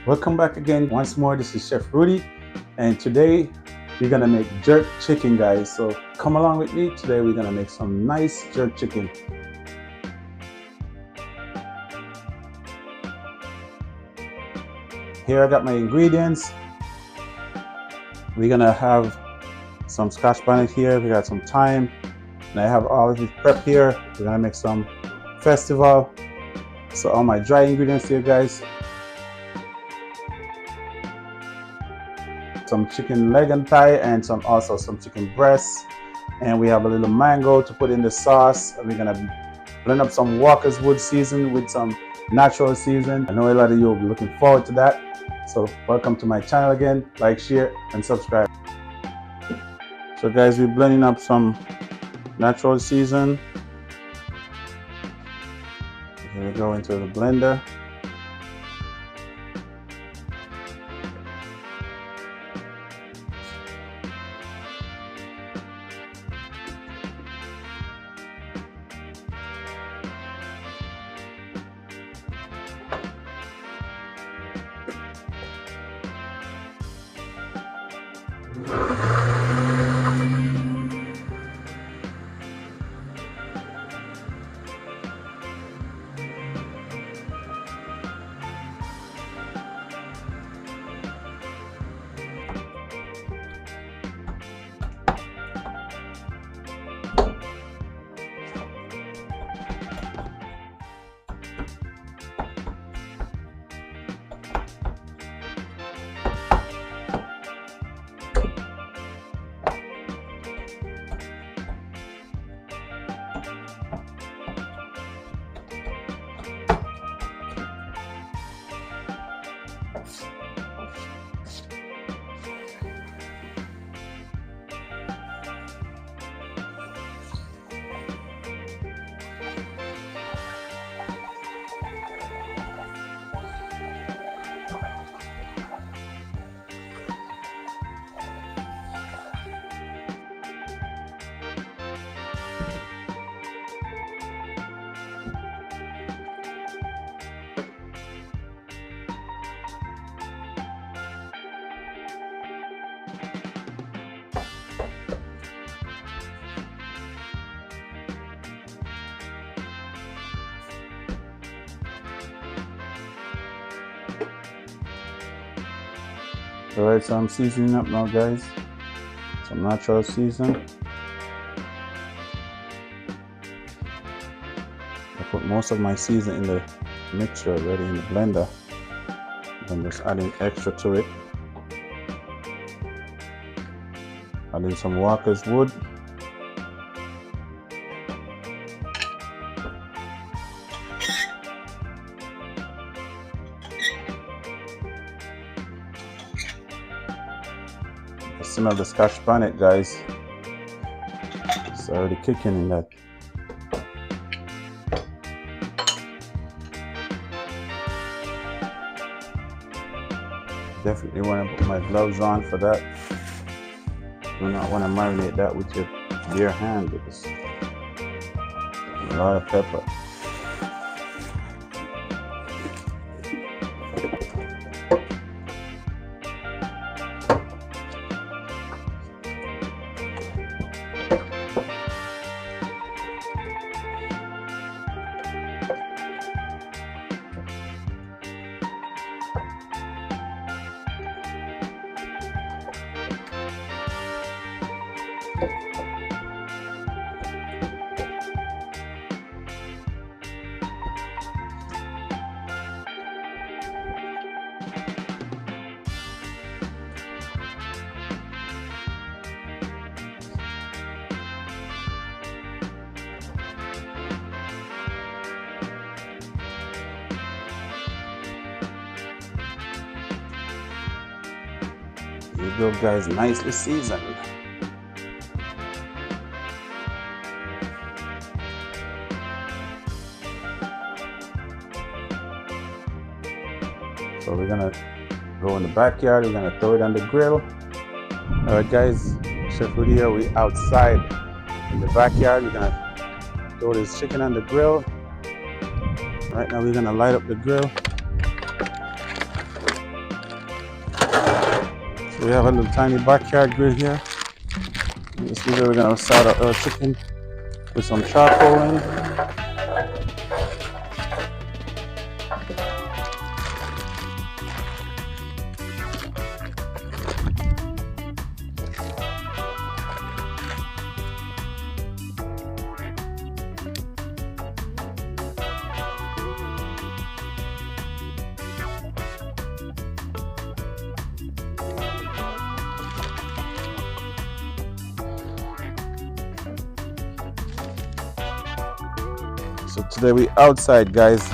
Welcome back again once more. This is Chef Rudy, and today we're gonna make jerk chicken, guys. So come along with me. Today we're gonna make some nice jerk chicken. Here I got my ingredients. We're gonna have some scotch bonnet here. We got some thyme, and I have all of this prep here. We're gonna make some festival. So all my dry ingredients here, guys. Some chicken leg and thigh, and also some chicken breasts. And we have a little mango to put in the sauce. And we're gonna blend up some Walker's Wood season with some natural season. I know a lot of you will be looking forward to that. So welcome to my channel again. Like, share, and subscribe. So guys, we're blending up some natural season. Here we go into the blender. Alright, so I'm seasoning up now, guys. Some natural season. I put most of my season in the mixture already in the blender. I'm just adding extra to it. Adding some Walker's Wood. Smell the scotch bonnet, guys. It's already kicking in that. Definitely want to put my gloves on for that. Do not want to marinate that with your bare hand because a lot of pepper. Here you go, guys, nicely seasoned. So we're gonna go in the backyard, we're gonna throw it on the grill. Alright guys, Chef Rudy here, we outside in the backyard. We're gonna throw this chicken on the grill. Right now we're gonna light up the grill. So we have a little tiny backyard grill here. This is where we're gonna start our chicken with some charcoal in. So today we outside, guys.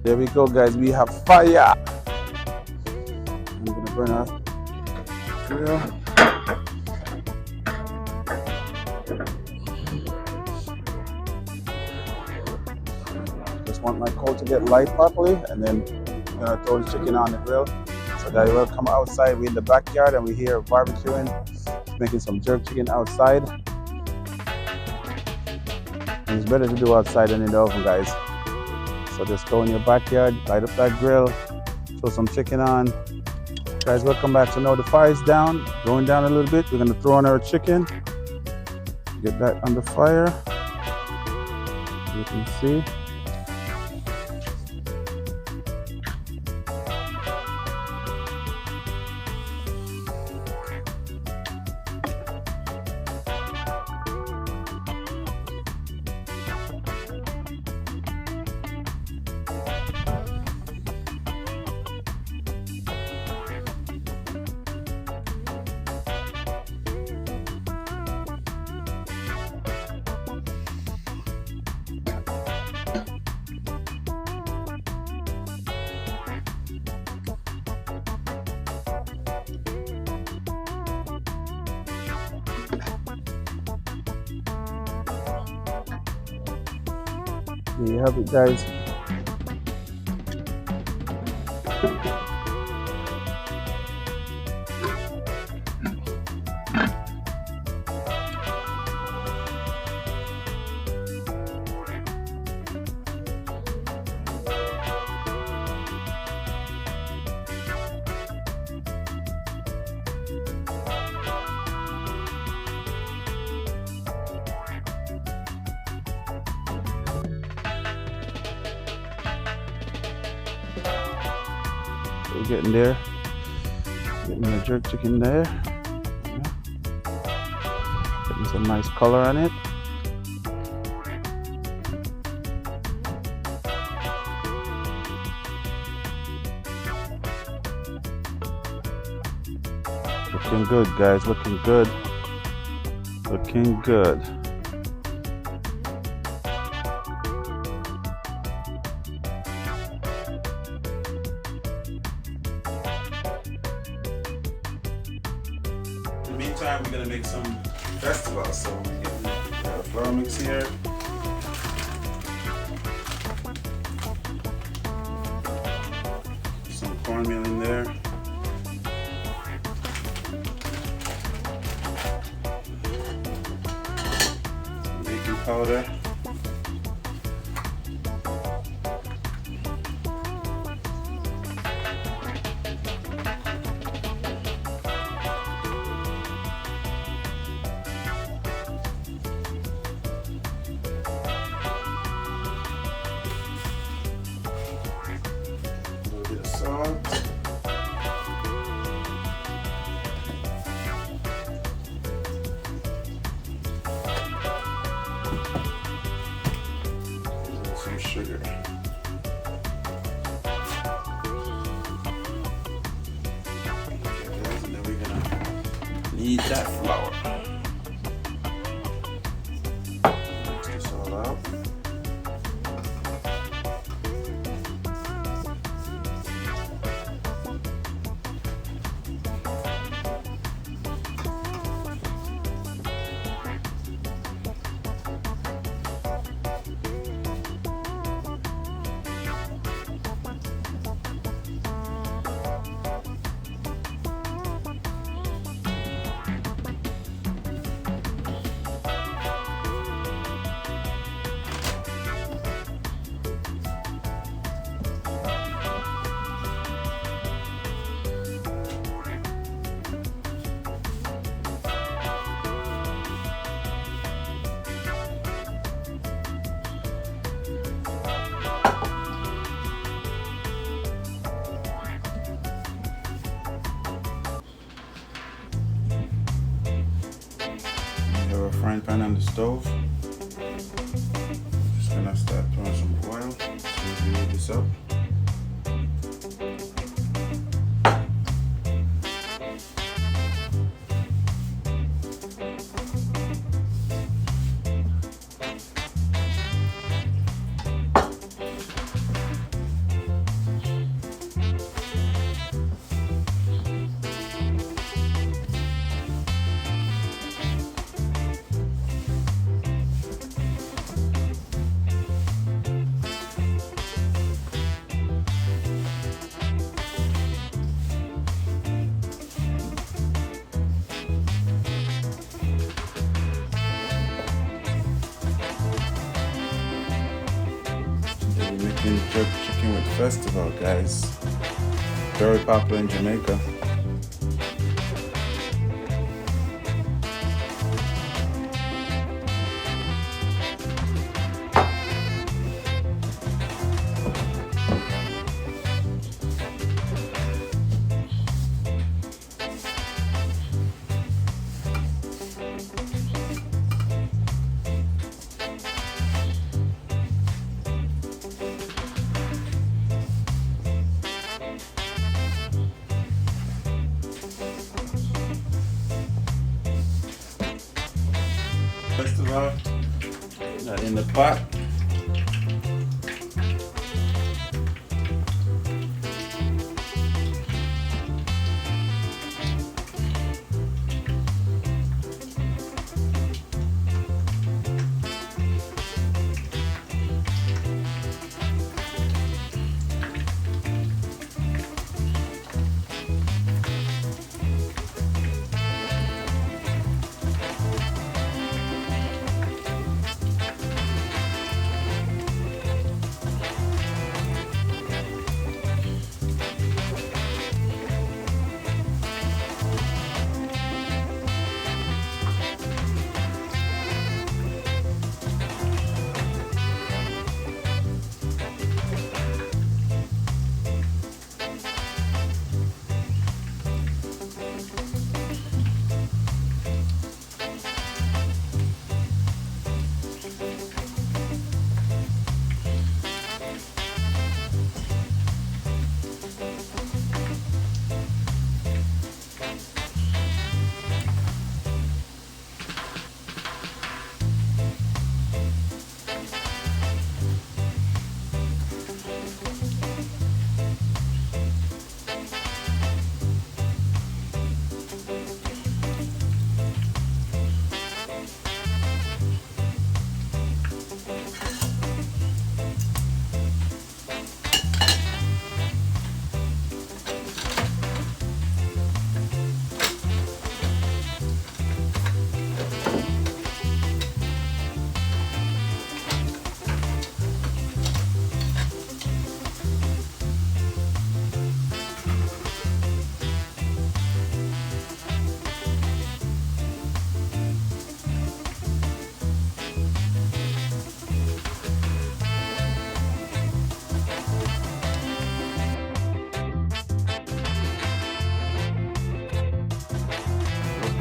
There we go, guys. We have fire. I'm gonna burn our grill. Just want my coal to get light properly, and then I'm gonna throw the chicken on the grill. So guys, we'll come outside. We're in the backyard and we're here barbecuing, making some jerk chicken outside. And it's better to do outside than in the oven, guys. So just go in your backyard, light up that grill, throw some chicken on. Guys, welcome back. So now the fire's down, going down a little bit. We're gonna throw on our chicken, get that on the fire. You can see. There you have it, guys. We're getting there. Getting the jerk chicken there. Yeah. Getting some nice color on it. Looking good, guys. Looking good. Looking good. In the meantime, we're gonna make some vegetables. So we're getting a flour mix here. Some cornmeal in there. Some baking powder. Salt. Some sugar. And then we're gonna knead that flour. Mix this all out. have a frying pan on the stove. Just gonna start throwing some oil as soon as we heat this up. Making jerk chicken with Festival, guys. Very popular in Jamaica. Festival, that in the pot.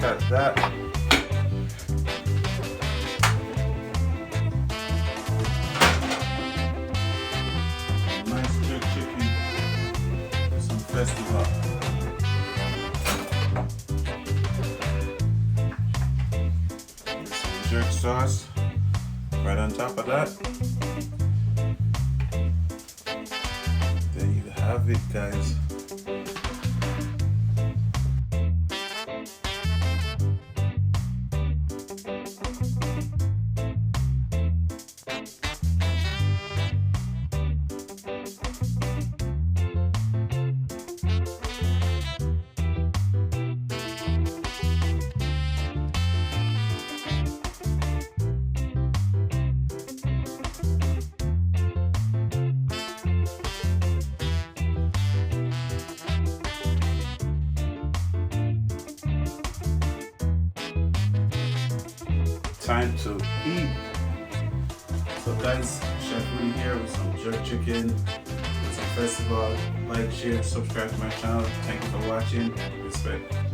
Look at that. Nice jerk chicken with some Festival. With some jerk sauce right on top of that. There you have it, guys. Time to eat. So guys, Chef Rudy here with some jerk chicken, with some Festival. Like, share, subscribe to my channel. Thank you for watching. Respect.